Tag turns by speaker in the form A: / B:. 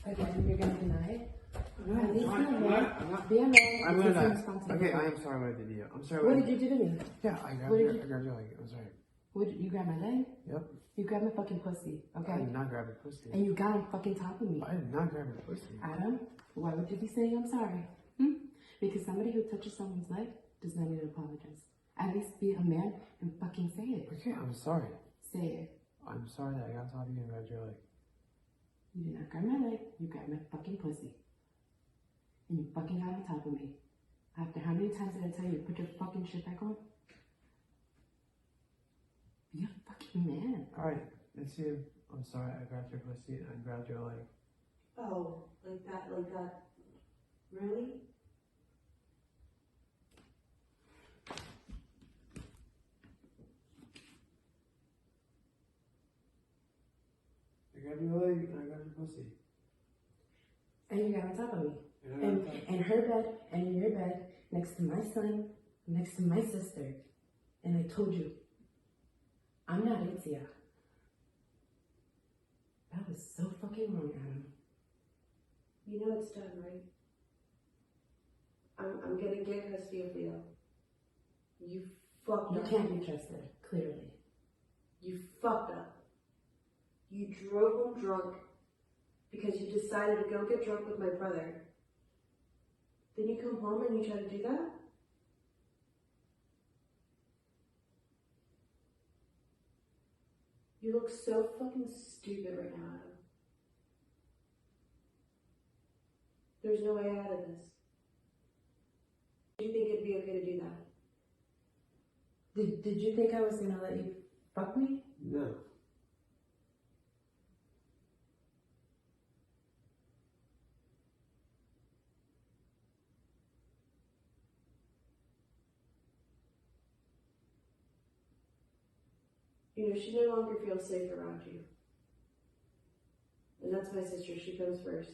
A: Again, you're gonna deny it?
B: I'm not.
A: Be a man.
B: I'm gonna die.
A: Responsibility.
B: Okay, I am sorry what I did to you. I'm sorry.
A: What did you do to me?
B: Yeah, I grabbed your leg. I'm sorry.
A: You grabbed my leg?
B: Yep.
A: You grabbed my fucking pussy, okay?
B: I did not grab your pussy.
A: And you got on fucking top of me.
B: I did not grab your pussy.
A: Adam, why would you be saying I'm sorry? Because somebody who touches someone's leg does not need to apologize. At least be a man and fucking say it.
B: Okay, I'm sorry.
A: Say it.
B: I'm sorry that I got on top of you and grabbed your leg.
A: You did not grab my leg, you grabbed my fucking pussy. And you fucking got on top of me. After how many times did I tell you to put your fucking shit back on? Be a fucking man.
B: Alright, it's you. I'm sorry I grabbed your pussy and I grabbed your leg.
C: Oh, like that. Really?
B: I grabbed your leg and I grabbed your pussy.
A: And you got on top of me. And her bed, and in your bed, next to my son, next to my sister. And I told you, I'm not Ithzia. That was so fucking wrong, Adam.
C: You know it's done, right? I'm gonna get custody of Leo. You fucked
A: You
C: up.
A: can't be trusted, clearly.
C: You fucked up. You drove him drunk because you decided to go get drunk with my brother. Then you come home and you try to do that? You look so fucking stupid right now, Adam. There's no way out of this. Do you think it'd be okay to do that?
A: Did you think I was gonna let you fuck me?
B: No.
C: You know, she no longer feels safe around you. And that's my sister. She comes first.